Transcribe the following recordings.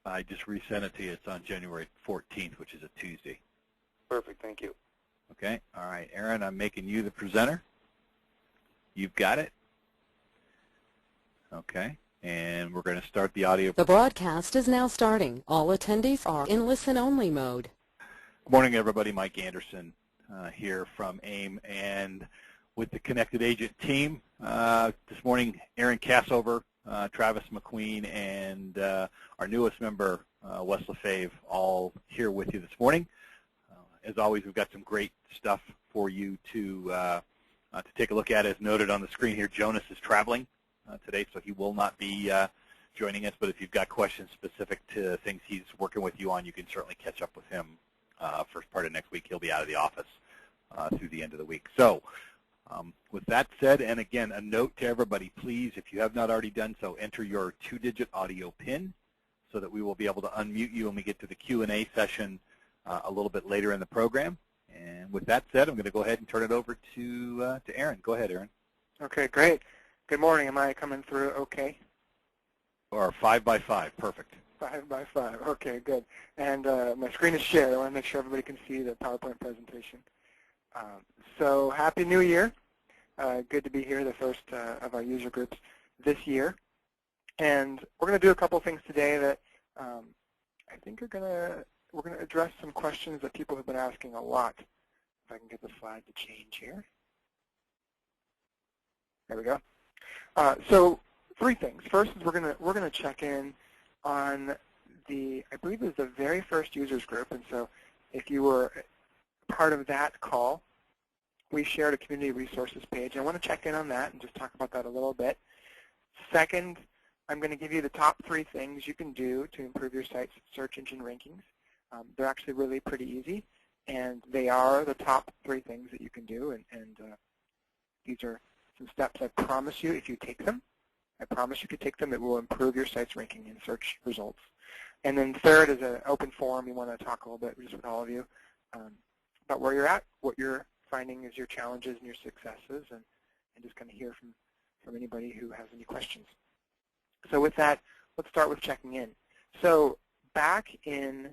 I just resent it to you. It's on January 14th, which is a Tuesday. Perfect. Thank you. Okay. All right, Aaron, I'm making you the presenter. You've got it? Okay. And we're going to start the audio. The broadcast is now starting. All attendees are in listen-only mode. Good morning, everybody. Mike Anderson here from AIM and with the Connected Agent team. This morning, Aaron Cassover, Travis McQueen, and our newest member, Wes Lefebvre, all here with you this morning. As always, we've got some great stuff for you to take a look at. As noted on the screen here, Jonas is traveling today, so he will not be joining us. But if you've got questions specific to things he's working with you on, you can certainly catch up with him first part of next week. He'll be out of the office through the end of the week. So with that said, and again, a note to everybody, please, if you have not already done so, enter your 2-digit audio PIN so that we will be able to unmute you when we get to the Q&A session a little bit later in the program. And with that said, I'm going to go ahead and turn it over to Aaron. Go ahead, Aaron. Okay, great. Good morning. Am I coming through okay? Or 5x5. Perfect. 5x5. Okay, good. And my screen is shared. I want to make sure everybody can see the PowerPoint presentation. So happy New Year. Good to be here, the first of our user groups this year. And we're going to do a couple things today that I think we're going to address some questions that people have been asking a lot. If I can get the slide to change here. There we go. So 3 things. First is we're going to check in on the, I believe it was the very first users group. And so if you were part of that call, we shared a community resources page. I want to check in on that and just talk about that a little bit. Second, I'm going to give you the top 3 things you can do to improve your site's search engine rankings. They're actually really pretty easy, and they are the top 3 things that you can do. And these are some steps I promise you, if you take them, I promise you could take them, it will improve your site's ranking in search results. And then third is an open forum. We want to talk a little bit just with all of you about where you're at, what you're finding is your challenges and your successes, and just kind of hear from anybody who has any questions. So with that, let's start with checking in. So back in,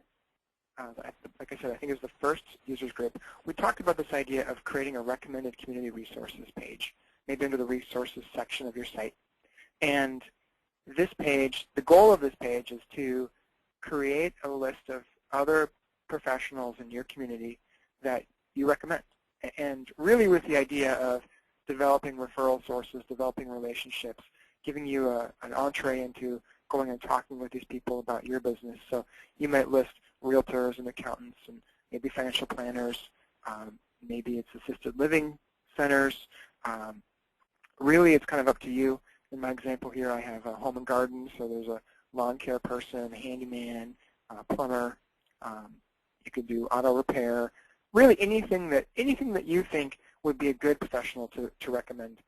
like I said, I think it was the first users group, we talked about this idea of creating a recommended community resources page, maybe under the resources section of your site. And this page, the goal of this page is to create a list of other professionals in your community that you recommend. And really with the idea of developing referral sources, developing relationships, giving you an entree into going and talking with these people about your business. So you might list realtors and accountants and maybe financial planners. Maybe it's assisted living centers. Really, it's kind of up to you. In my example here, I have a home and garden, so there's a lawn care person, a handyman, a plumber. You could do auto repair. Really, anything that you think would be a good professional to recommend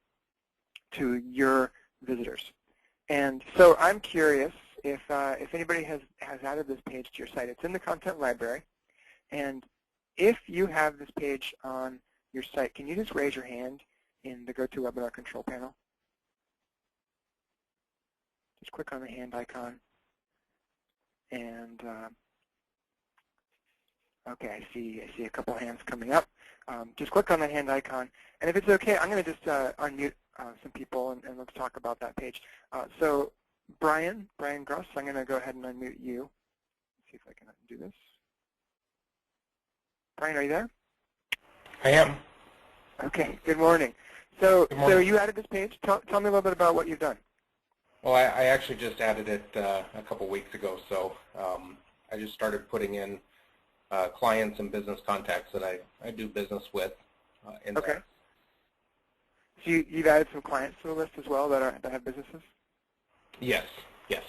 to your visitors. And so I'm curious if anybody has added this page to your site. It's in the content library. And if you have this page on your site, can you just raise your hand in the GoToWebinar control panel? Just click on the hand icon. And okay, I see a couple hands coming up. Just click on that hand icon. And if it's okay, I'm going to just unmute some people, and let's talk about that page. So Brian Gross, I'm going to go ahead and unmute you. Let's see if I can do this. Brian, are you there? I am. Okay, good morning. So, good morning. So you added this page. Tell me a little bit about what you've done. Well, I actually just added it a couple weeks ago, so I just started putting in clients and business contacts that I do business with in okay. there. So you've added some clients to the list as well that have businesses? Yes, yes.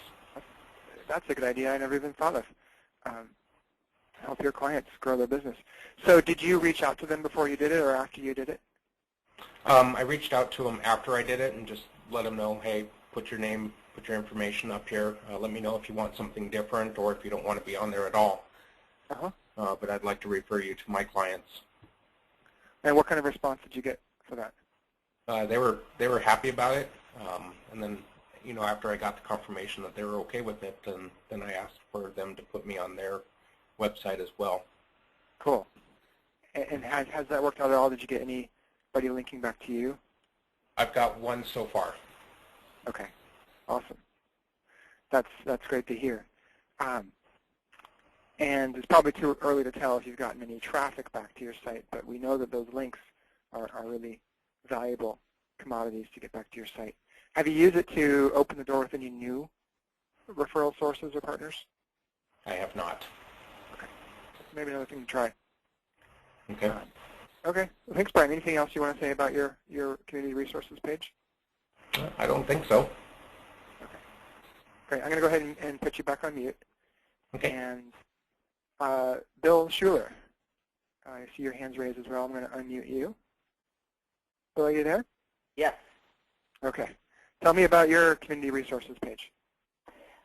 That's a good idea I never even thought of. Help your clients grow their business. So did you reach out to them before you did it or after you did it? I reached out to them after I did it and just let them know, hey, put your name, put your information up here. Let me know if you want something different or if you don't want to be on there at all. But I'd like to refer you to my clients. And what kind of response did you get for that? They were happy about it, and then after I got the confirmation that they were okay with it, then I asked for them to put me on their website as well. Cool. And has that worked out at all? Did you get anybody linking back to you? I've got one so far. Okay. Awesome. That's great to hear. And it's probably too early to tell if you've gotten any traffic back to your site, but we know that those links are really valuable commodities to get back to your site. Have you used it to open the door with any new referral sources or partners? I have not. Okay. Maybe another thing to try. Okay. Okay. Well, thanks, Brian. Anything else you want to say about your community resources page? I don't think so. Okay. Great. I'm going to go ahead and put you back on mute. Okay. And Bill Schuler, I see your hands raised as well. I'm going to unmute you. Bill, are you there? Yes. Okay. Tell me about your community resources page.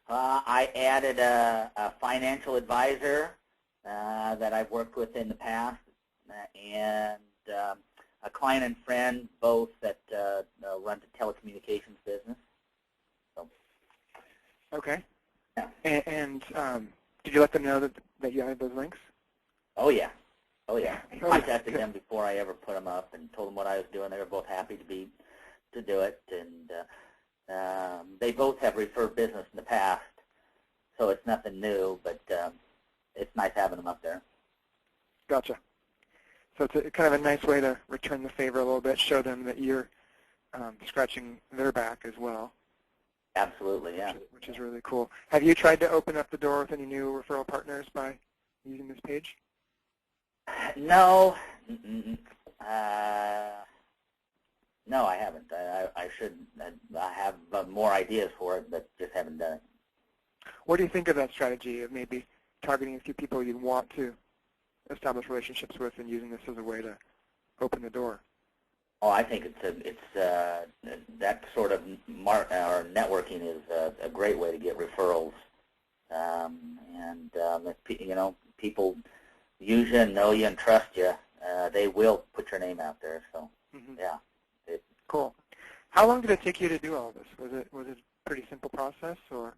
I added a financial advisor that I've worked with in the past, and a client and friend, both that runs a telecommunications business. So. Okay. Yeah. And did you let them know that you added those links? Oh, yeah. Oh, yeah. I Oh, contacted yeah. them before I ever put them up and told them what I was doing. They were both happy to do it, and they both have referred business in the past, so it's nothing new, but it's nice having them up there. Gotcha. So it's kind of a nice way to return the favor a little bit, show them that you're scratching their back as well. Absolutely, yeah. Which is really cool. Have you tried to open up the door with any new referral partners by using this page? No. No, I haven't. I should. I have more ideas for it, but just haven't done it. What do you think of that strategy of maybe targeting a few people you want to establish relationships with and using this as a way to open the door? Oh, I think it's that sort of or networking is a great way to get referrals, and if people use you and know you and trust you, they will put your name out there. So, yeah. Cool. How long did it take you to do all this? Was it a pretty simple process, or?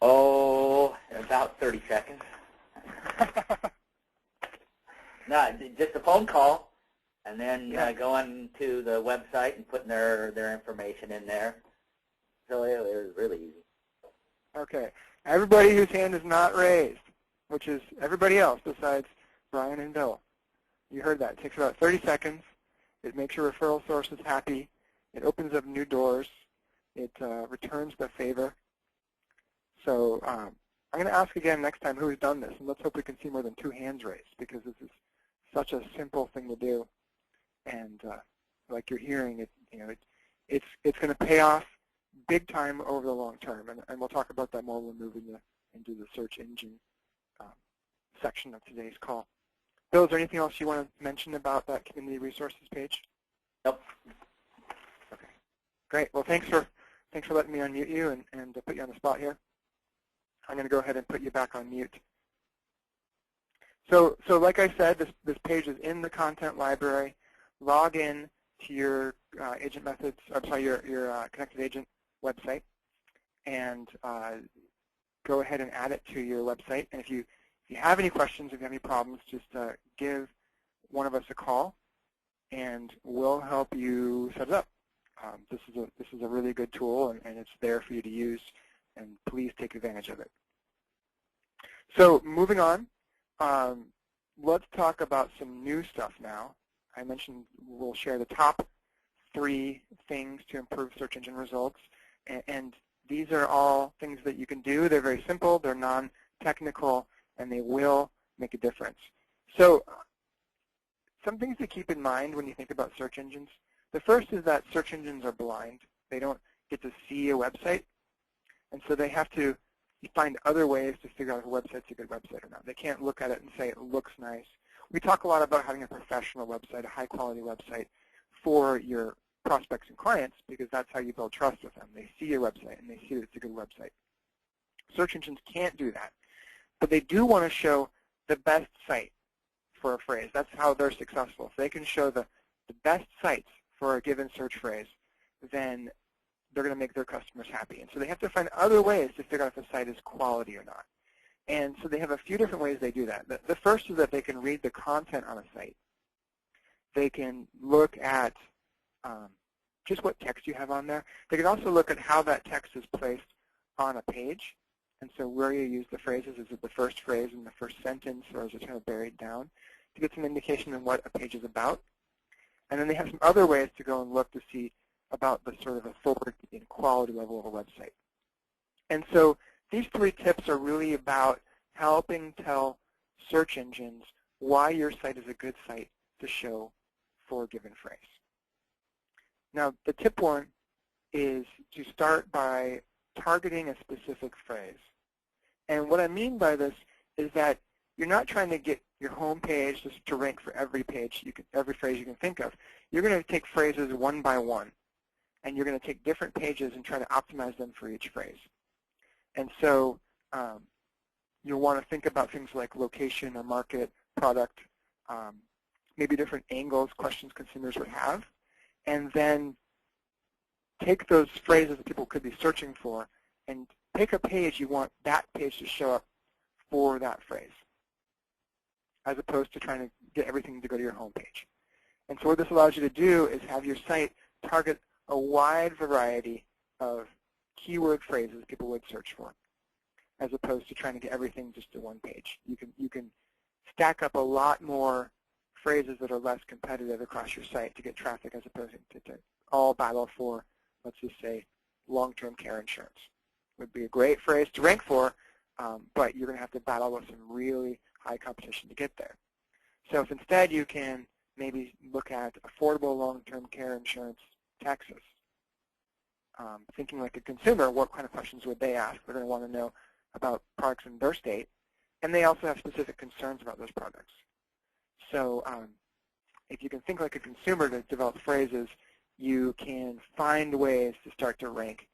Oh, about 30 seconds. No, just a phone call, and then going to the website and putting their information in there. So it was really easy. Okay. Everybody whose hand is not raised, which is everybody else besides Brian and Bill. You heard that. It takes about 30 seconds. It makes your referral sources happy. It opens up new doors. It returns the favor. So I'm going to ask again next time who's done this, and let's hope we can see more than 2 hands raised, because this is such a simple thing to do. And like you're hearing, it's going to pay off big time over the long term, and we'll talk about that more when we move into the search engine section of today's call. Bill, is there anything else you want to mention about that community resources page? Nope. Okay, great. Well, thanks for letting me unmute you and put you on the spot here. I'm going to go ahead and put you back on mute. So like I said, this page is in the content library. Log in to your agent methods. I'm sorry, your Connected Agent website, and go ahead and add it to your website. And if you have any questions, if you have any problems, just give one of us a call, and we'll help you set it up. This is a really good tool, and it's there for you to use, and please take advantage of it. So moving on, let's talk about some new stuff now. I mentioned we'll share the top 3 things to improve search engine results, and these are all things that you can do. They're very simple, they're non-technical, and they will make a difference. So some things to keep in mind when you think about search engines. The first is that search engines are blind. They don't get to see a website, and so they have to find other ways to figure out if a website's a good website or not. They can't look at it and say it looks nice. We talk a lot about having a professional website, a high-quality website for your prospects and clients, because that's how you build trust with them. They see your website, and they see that it's a good website. Search engines can't do that, but they do want to show the best site for a phrase. That's how they're successful. If they can show the best sites for a given search phrase, then they're going to make their customers happy. And so they have to find other ways to figure out if a site is quality or not. And so they have a few different ways they do that. The first is that they can read the content on a site. They can look at just what text you have on there. They can also look at how that text is placed on a page. And so where you use the phrases, is it the first phrase in the first sentence, or is it kind of buried down, to get some indication of what a page is about. And then they have some other ways to go and look to see about the sort of authority and quality level of a website. And so these 3 tips are really about helping tell search engines why your site is a good site to show for a given phrase. Now, the tip 1 is to start by targeting a specific phrase. And what I mean by this is that you're not trying to get your home page just to rank for every page, every phrase you can think of. You're going to take phrases one by one, and you're going to take different pages and try to optimize them for each phrase. And so you'll want to think about things like location or market, product, maybe different angles, questions consumers would have, and then take those phrases that people could be searching for and pick a page you want that page to show up for that phrase, as opposed to trying to get everything to go to your home page. And so what this allows you to do is have your site target a wide variety of keyword phrases people would search for, as opposed to trying to get everything just to one page. You can stack up a lot more phrases that are less competitive across your site to get traffic, as opposed to all battle for, let's just say, long-term care insurance. Would be a great phrase to rank for, but you're going to have to battle with some really high competition to get there. So if instead you can maybe look at affordable long-term care insurance, Texas, thinking like a consumer, what kind of questions would they ask? They're going to want to know about products in their state, and they also have specific concerns about those products. So if you can think like a consumer to develop phrases, you can find ways to start to rank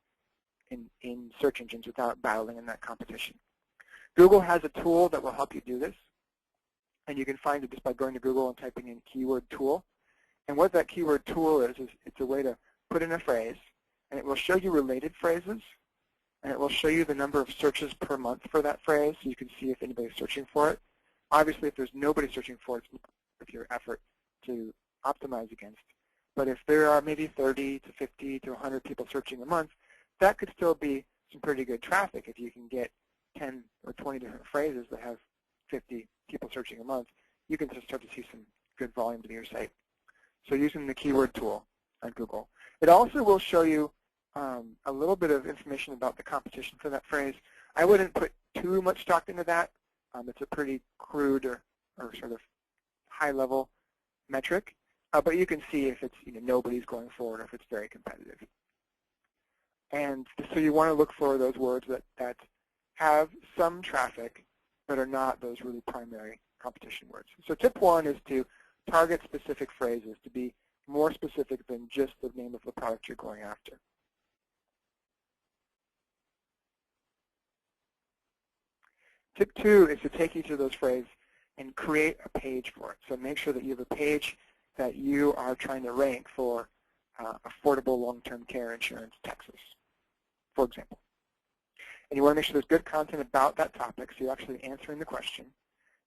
in search engines without battling in that competition. Google has a tool that will help you do this, and you can find it just by going to Google and typing in keyword tool. And what that keyword tool is it's a way to put in a phrase, and it will show you related phrases, and it will show you the number of searches per month for that phrase, so you can see if anybody's searching for it. Obviously, if there's nobody searching for it, it's not worth your effort to optimize against. But if there are maybe 30 to 50 to 100 people searching a month, that could still be some pretty good traffic if you can get 10 or 20 different phrases that have 50 people searching a month. You can just start to see some good volume to your site. So using the keyword tool on Google. It also will show you a little bit of information about the competition for that phrase. I wouldn't put too much stock into that. It's a pretty crude or sort of high-level metric. But you can see if it's nobody's going forward or if it's very competitive. And so you want to look for those words that have some traffic but are not those really primary competition words. So tip 1 is to target specific phrases, to be more specific than just the name of the product you're going after. Tip 2 is to take each of those phrases and create a page for it. So make sure that you have a page that you are trying to rank for affordable long-term care insurance, Texas, for example. And you want to make sure there's good content about that topic, so you're actually answering the question,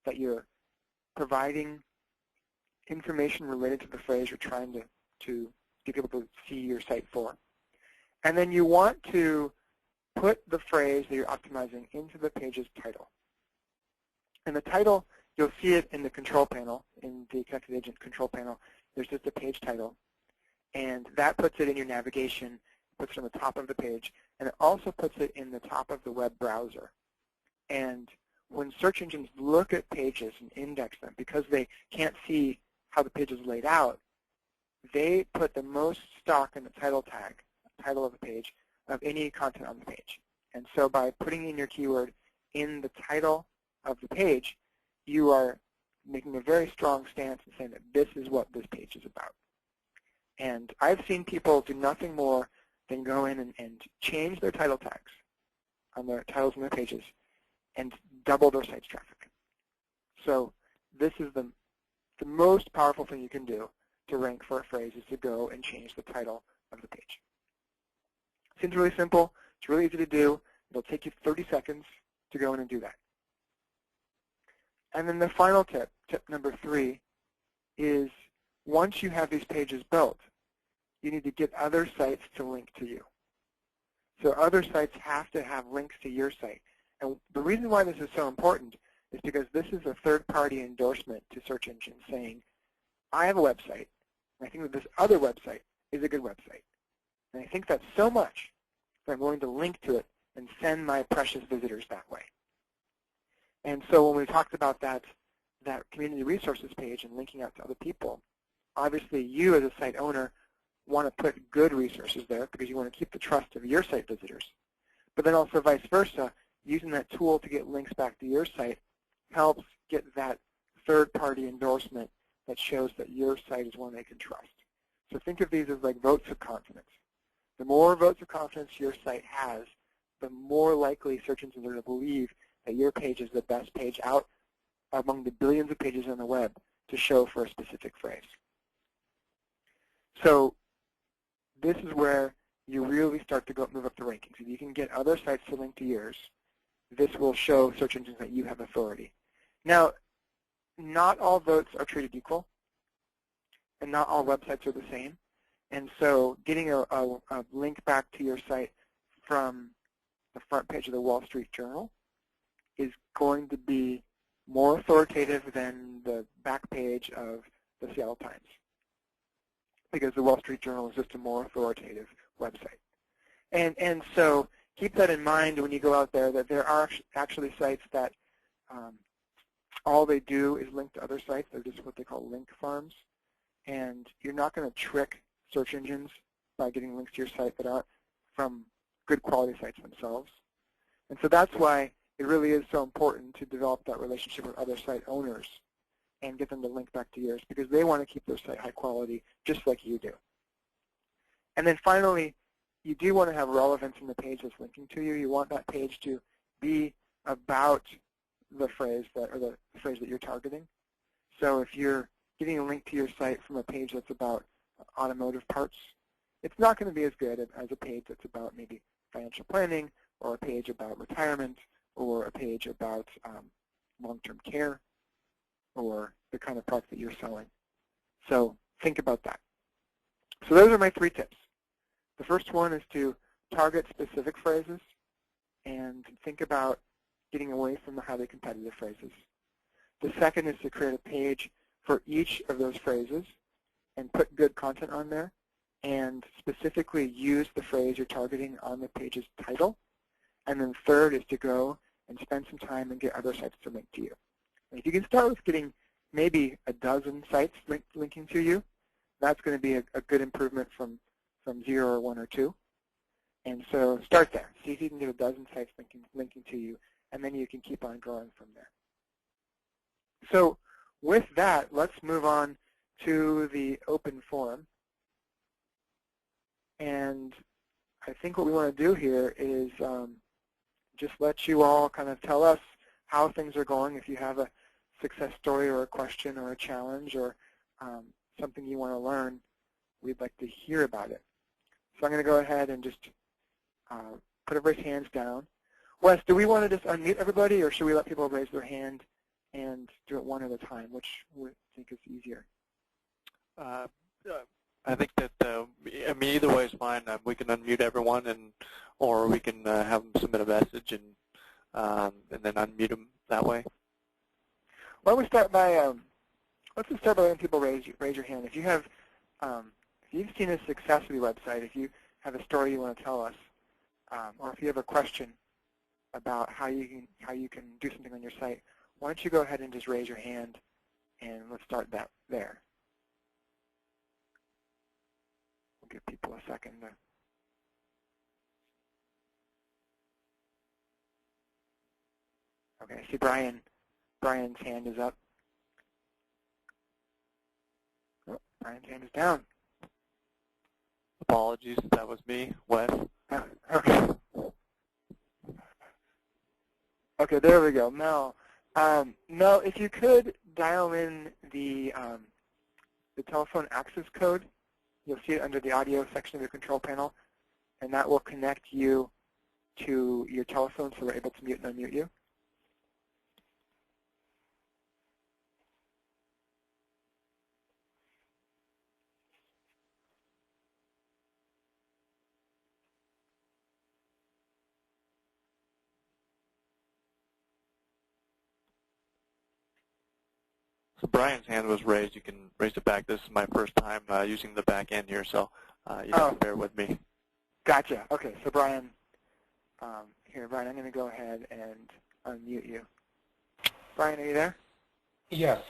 that you're providing information related to the phrase you're trying to get people to see your site for. And then you want to put the phrase that you're optimizing into the page's title. And the title, you'll see it in the control panel, in the Connected Agent control panel. There's just a page title. And that puts it in your navigation, puts it on the top of the page, and it also puts it in the top of the web browser. And when search engines look at pages and index them, because they can't see how the page is laid out, they put the most stock in the title tag, title of the page, of any content on the page. And so by putting in your keyword in the title of the page, you are making a very strong stance and saying that this is what this page is about. And I've seen people do nothing more than go in and change their title tags on their titles and their pages and double their site's traffic. So this is the most powerful thing you can do to rank for a phrase, is to go and change the title of the page. Seems really simple. It's really easy to do. It'll take you 30 seconds to go in and do that. And then the final tip, tip number 3, is once you have these pages built, you need to get other sites to link to you. So other sites have to have links to your site. And the reason why this is so important is because this is a third-party endorsement to search engines saying, I have a website, and I think that this other website is a good website. And I think that so much that I'm willing to link to it and send my precious visitors that way. And so when we talked about that community resources page and linking out to other people, obviously you as a site owner want to put good resources there because you want to keep the trust of your site visitors. But then also vice versa, using that tool to get links back to your site helps get that third-party endorsement that shows that your site is one they can trust. So think of these as like votes of confidence. The more votes of confidence your site has, the more likely search engines are going to believe that your page is the best page out among the billions of pages on the web to show for a specific phrase. So this is where you really start to move up the rankings. If you can get other sites to link to yours, this will show search engines that you have authority. Now, not all votes are treated equal, and not all websites are the same. And so getting a link back to your site from the front page of the Wall Street Journal is going to be more authoritative than the back page of the Seattle Times, because the Wall Street Journal is just a more authoritative website. And so keep that in mind when you go out there, that there are actually sites that all they do is link to other sites. They're just what they call link farms. And you're not going to trick search engines by getting links to your site that aren't from good quality sites themselves. And so that's why it really is so important to develop that relationship with other site owners and get them to link back to yours, because they want to keep their site high quality just like you do. And then finally, you do want to have relevance in the page that's linking to you. You want that page to be about the phrase that you're targeting. So if you're getting a link to your site from a page that's about automotive parts, it's not going to be as good as a page that's about maybe financial planning, or a page about retirement, or a page about long-term care, or the kind of product that you're selling. So think about that. So those are my 3 tips. The first one is to target specific phrases and think about getting away from the highly competitive phrases. The second is to create a page for each of those phrases and put good content on there, and specifically use the phrase you're targeting on the page's title. And then third is to go and spend some time and get other sites to link to you. And if you can start with getting maybe a dozen sites linking to you, that's going to be a good improvement from 0 or 1 or 2. And so start there. See if you can get a dozen sites linking to you, and then you can keep on growing from there. So with that, let's move on to the open forum. And I think what we want to do here is just let you all kind of tell us how things are going. If you have a success story or a question or a challenge or something you want to learn, we'd like to hear about it. So I'm going to go ahead and just put everybody's hands down. Wes, do we want to just unmute everybody, or should we let people raise their hand and do it one at a time? Which would think is easier? I think that either way is fine. We can unmute everyone, or we can have them submit a message and then unmute them that way. Why don't we start by let's just start by letting people raise your hand. If you have if you've seen a success with your website, if you have a story you want to tell us, or if you have a question about how you can do something on your site, why don't you go ahead and just raise your hand, and let's start that there. We'll give people a second to. Okay, I see Brian's hand is up. Oh, Brian's hand is down. Apologies, that was me, Wes. Okay. Okay, there we go. Mel, Mel, if you could dial in the telephone access code, you'll see it under the audio section of your control panel, and that will connect you to your telephone so we're able to mute and unmute you. So Brian's hand was raised. You can raise it back. This is my first time using the back end here, so you have to bear with me. Gotcha. Okay, so Brian, Brian, I'm going to go ahead and unmute you. Brian, are you there? Yes.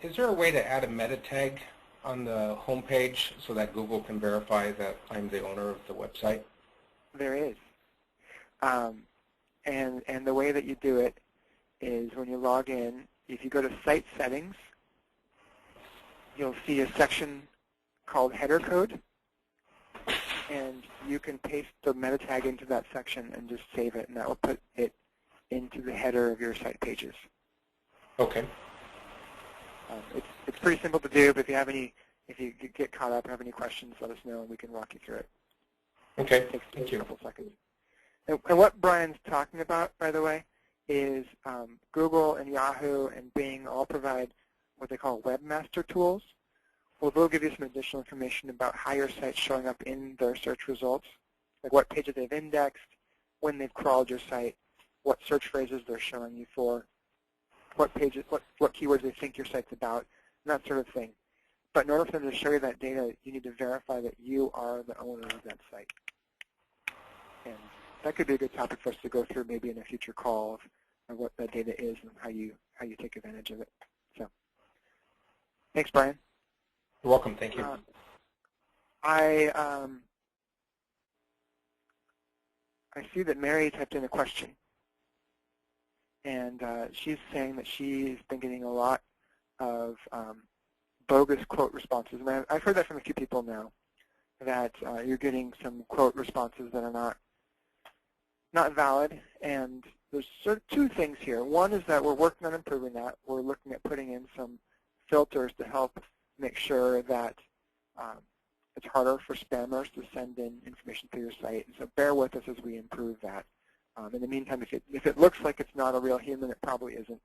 Is there a way to add a meta tag on the home page so that Google can verify that I'm the owner of the website? There is. And the way that you do it is when you log in, if you go to Site Settings, you'll see a section called Header Code, and you can paste the meta tag into that section and just save it, and that will put it into the header of your site pages. Okay. It's pretty simple to do, but if you get caught up or have any questions, let us know and we can walk you through it. Okay. It takes Thank a you. couple seconds. And what Brian's talking about, by the way, is Google and Yahoo and Bing all provide what they call webmaster tools. Well, they'll give you some additional information about how your site's showing up in their search results, like what pages they've indexed, when they've crawled your site, what search phrases they're showing you for, what pages, what keywords they think your site's about, and that sort of thing. But in order for them to show you that data, you need to verify that you are the owner of that site. And that could be a good topic for us to go through maybe in a future call of what that data is and how you take advantage of it. So, thanks, Brian. You're welcome. Thank you. I see that Mary typed in a question, and she's saying that she's been getting a lot of bogus quote responses. And I've heard that from a few people now, that you're getting some quote responses that are not valid. And there's sort of two things here. One is that we're working on improving that. We're looking at putting in some filters to help make sure that it's harder for spammers to send in information to your site. So bear with us as we improve that. In the meantime, if it looks like it's not a real human, it probably isn't.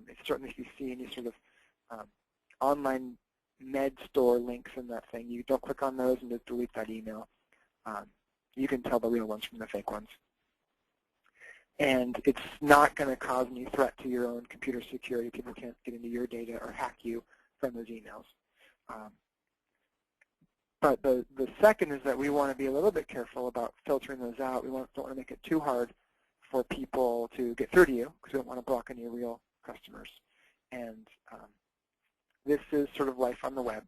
It's certainly if you see any sort of online med store links in that thing, you don't click on those and just delete that email. You can tell the real ones from the fake ones. And it's not going to cause any threat to your own computer security. People can't get into your data or hack you from those emails. But the second is that we want to be a little bit careful about filtering those out. We don't want to make it too hard for people to get through to you because we don't want to block any real customers. And this is sort of life on the web.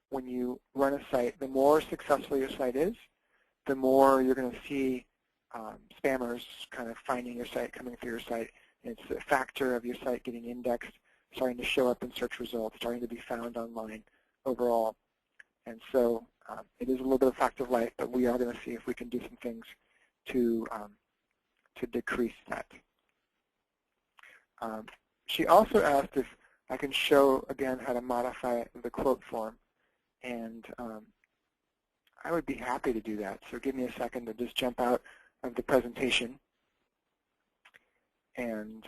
When you run a site, the more successful your site is, the more you're going to see spammers kind of finding your site, coming through your site. And it's a factor of your site getting indexed, starting to show up in search results, starting to be found online overall. And so it is a little bit of a fact of life, but we are going to see if we can do some things to decrease that. She also asked if I can show, again, how to modify the quote form. And I would be happy to do that. So give me a second to just jump out of the presentation. And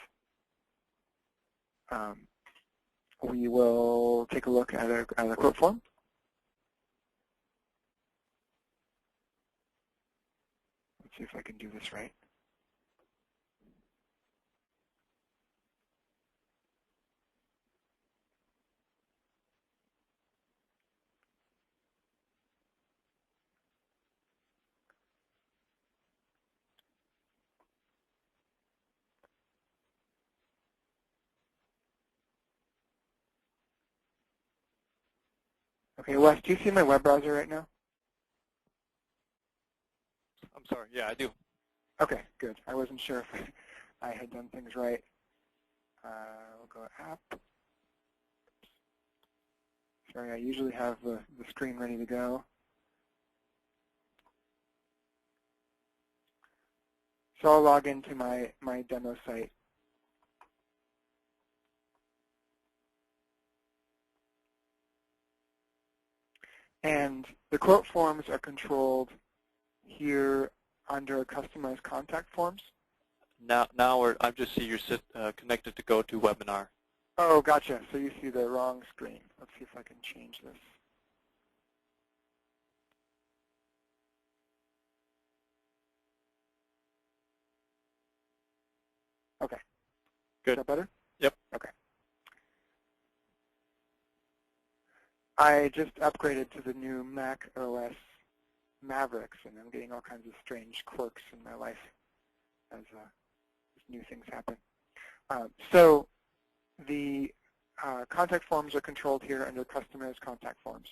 we will take a look at a quote form. Let's see if I can do this right. Okay, Wes, do you see my web browser right now? I'm sorry. Yeah, I do. Okay, good. I wasn't sure if I had done things right. We'll go app. Sorry, I usually have the screen ready to go. So I'll log into my demo site. And the quote forms are controlled here under customized contact forms? Now I just see you're connected to GoToWebinar. Oh, gotcha. So you see the wrong screen. Let's see if I can change this. Okay. Good. Is that better? Yep. Okay. I just upgraded to the new Mac OS Mavericks, and I'm getting all kinds of strange quirks in my life as new things happen. So the contact forms are controlled here under Customized Contact Forms.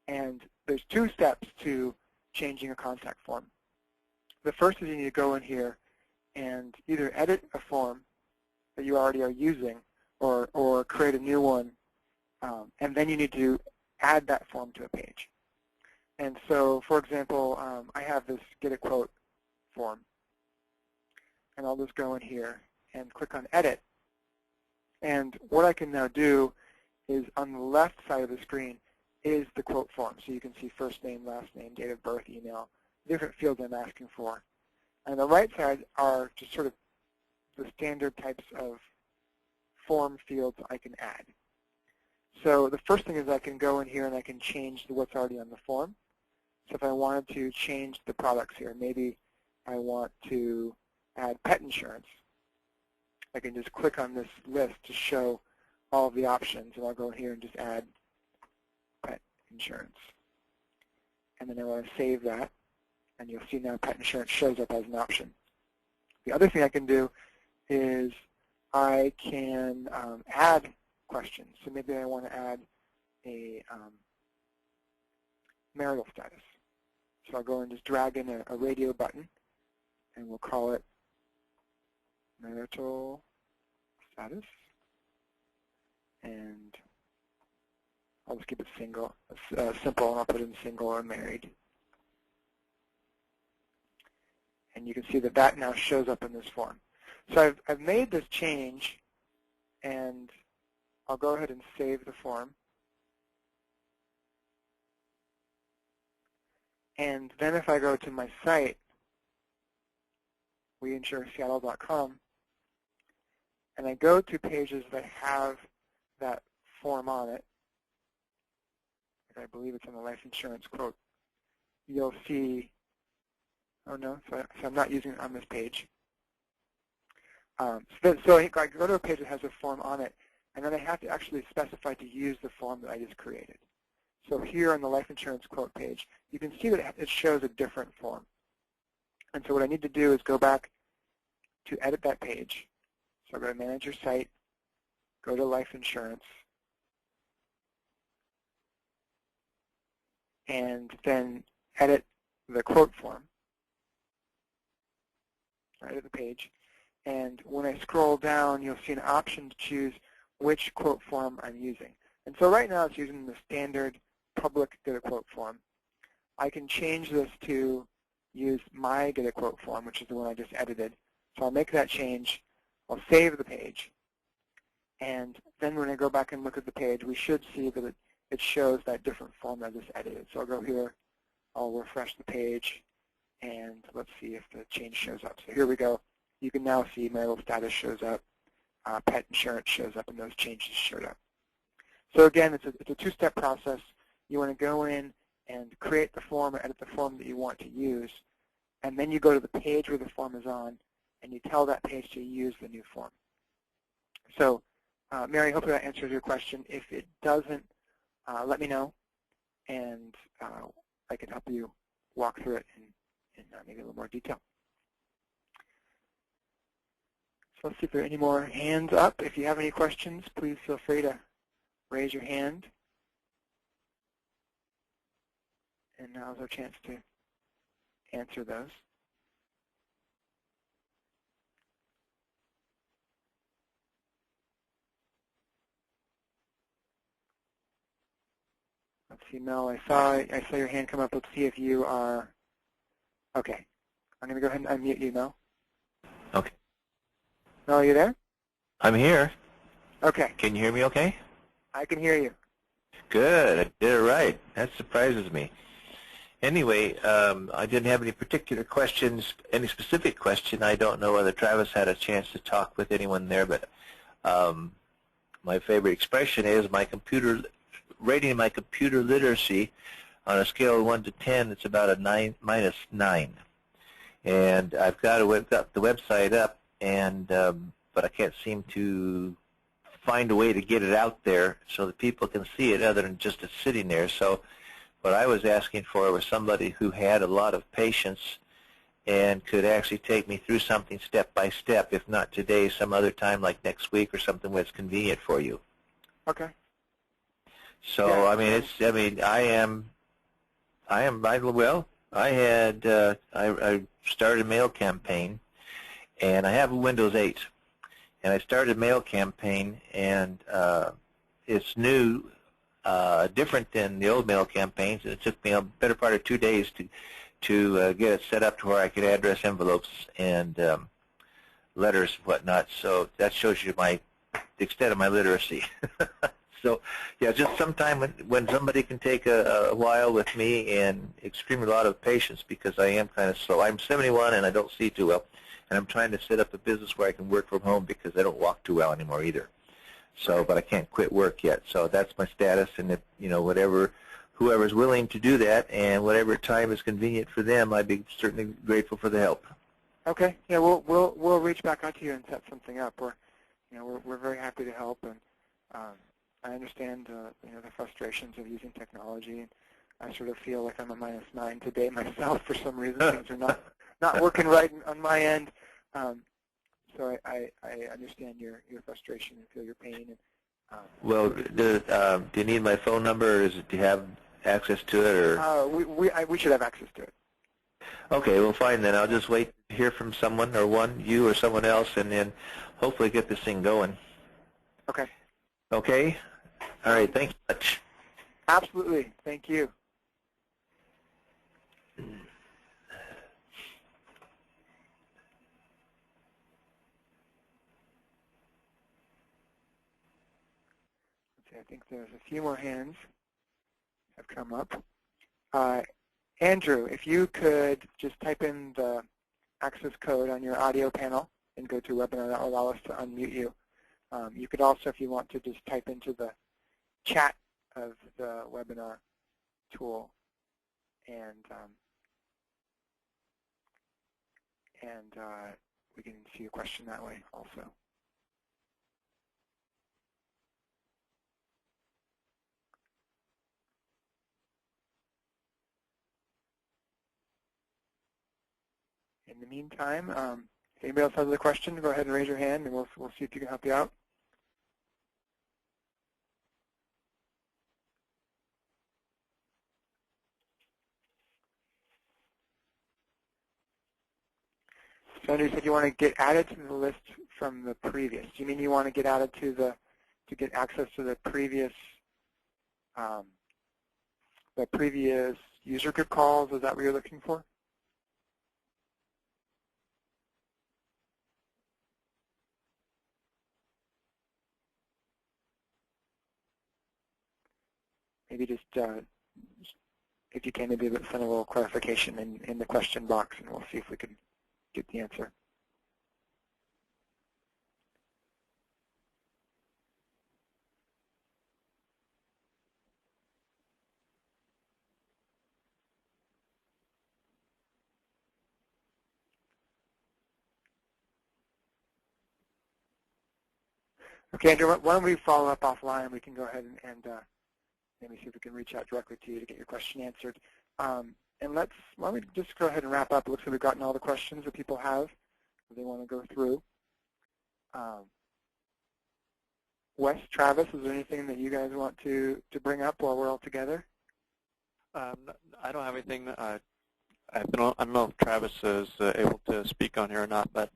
And there's 2 steps to changing a contact form. The first is you need to go in here and either edit a form that you already are using or create a new one, and then you need to add that form to a page. And so, for example, I have this Get a Quote form. And I'll just go in here and click on Edit. And what I can now do is on the left side of the screen is the quote form. So you can see first name, last name, date of birth, email, different fields I'm asking for. And the right side are just sort of the standard types of form fields I can add. So the first thing is I can go in here and I can change what's already on the form. So if I wanted to change the products here, maybe I want to add pet insurance, I can just click on this list to show all of the options, and I'll go in here and just add pet insurance. And then I want to save that, and you'll see now pet insurance shows up as an option. The other thing I can do is I can add questions. So maybe I want to add a marital status. So I'll go and just drag in a radio button, and we'll call it marital status. And I'll just keep it simple, and I'll put in single or married. And you can see that that now shows up in this form. So I've made this change, and I'll go ahead and save the form. And then if I go to my site, WeInsureSeattle.com, and I go to pages that have that form on it, I believe it's on the life insurance quote, you'll see, oh no, so I'm not using it on this page. So I go to a page that has a form on it, and then I have to actually specify to use the form that I just created. So here on the life insurance quote page, you can see that it shows a different form. And so what I need to do is go back to edit that page. So I'll go to Manage Your Site, go to Life Insurance, and then edit the quote form. Edit the page. And when I scroll down, you'll see an option to choose which quote form I'm using. And so right now it's using the standard public Get a Quote form. I can change this to use my Get a Quote form, which is the one I just edited. So I'll make that change. I'll save the page. And then when I go back and look at the page, we should see that it shows that different form I just edited. So I'll go here, I'll refresh the page, and let's see if the change shows up. So here we go. You can now see marital status shows up, pet insurance shows up, and those changes showed up. So again, it's a two-step process. You want to go in and create the form or edit the form that you want to use, and then you go to the page where the form is on, and you tell that page to use the new form. So, Mary, hopefully that answers your question. If it doesn't, let me know, and I can help you walk through it in maybe a little more detail. So let's see if there are any more hands up. If you have any questions, please feel free to raise your hand. And now's our chance to answer those. Let's see, Mel, I saw your hand come up. Let's see if you are, okay. I'm going to go ahead and unmute you, Mel. Okay. Mel, are you there? I'm here. Okay. Can you hear me okay? I can hear you. Good. I did it right. That surprises me. Anyway, I didn't have any particular questions, any specific question. I don't know whether Travis had a chance to talk with anyone there, but my favorite expression is rating my computer literacy on a scale of 1 to 10. It's about a -9. And I've got the website up, and but I can't seem to find a way to get it out there so that people can see it other than just it's sitting there. So what I was asking for was somebody who had a lot of patience and could actually take me through something step by step, if not today, some other time like next week or something where it's convenient for you. Okay. So, Yeah. I started a mail campaign, and I have a Windows 8. And I started a mail campaign, and it's new, different than the old mail campaigns. It took me a better part of 2 days to get it set up to where I could address envelopes and letters and whatnot. So that shows you the extent of my literacy. So, yeah, just sometime when somebody can take a while with me and extremely a lot of patience, because I am kind of slow. I'm 71 and I don't see too well, and I'm trying to set up a business where I can work from home because I don't walk too well anymore either. So, but I can't quit work yet. So that's my status, and if, whoever's willing to do that and whatever time is convenient for them, I'd be certainly grateful for the help. Okay. Yeah, we'll reach back out to you and set something up. We're very happy to help, and I understand the frustrations of using technology. I sort of feel like I'm a -9 today myself for some reason. Things are not working right on my end. So I understand your frustration and feel your pain. And, well, do you need my phone number, or do you have access to it? Or we should have access to it. Okay, well, fine then. I'll just wait to hear from someone, or you or someone else, and then hopefully get this thing going. Okay. Okay? All right, thanks much. Absolutely. Thank you. I think there's a few more hands have come up. Andrew, if you could just type in the access code on your audio panel and go to webinar, that will allow us to unmute you. You could also, if you want to, just type into the chat of the webinar tool, and we can see a question that way also. In the meantime, if anybody else has a question, go ahead and raise your hand, and we'll see if you can help you out. So Andrew, you said you want to get added to the list from the previous. Do you mean you want to get added to get access to the previous user group calls? Is that what you're looking for? Maybe just, if you can, maybe send a little clarification in the question box, and we'll see if we can get the answer. Okay, Andrew, why don't we follow up offline? We can go ahead and maybe see if we can reach out directly to you to get your question answered. And why don't we just go ahead and wrap up. It looks like we've gotten all the questions that people have that they want to go through. Wes, Travis, is there anything that you guys want to bring up while we're all together? I don't have anything. I don't know if Travis is able to speak on here or not, but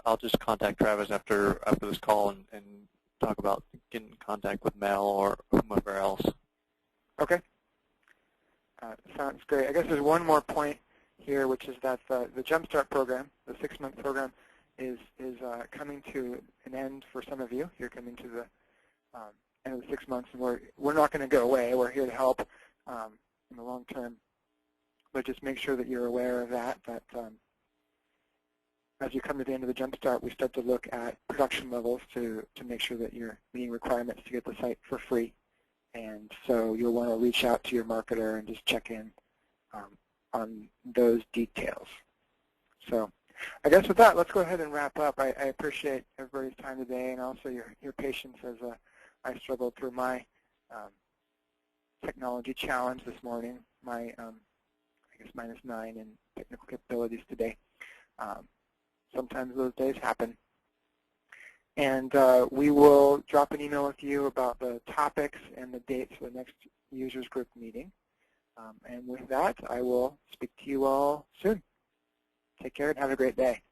I'll just contact Travis after this call and talk about getting in contact with Mel or whomever else. Okay. Sounds great. I guess there's one more point here, which is that the Jumpstart program, the 6-month program, is coming to an end for some of you. You're coming to the end of the 6 months, and we're not going to go away. We're here to help. in the long term. But just make sure that you're aware of that as you come to the end of the Jumpstart, we start to look at production levels to make sure that you're meeting requirements to get the site for free. And so you'll want to reach out to your marketer and just check in on those details. So I guess with that, let's go ahead and wrap up. I appreciate everybody's time today and also your patience as I struggled through my technology challenge this morning, my I guess -9 in technical capabilities today. Sometimes those days happen. And we will drop an email with you about the topics and the dates for the next users group meeting. And with that, I will speak to you all soon. Take care and have a great day.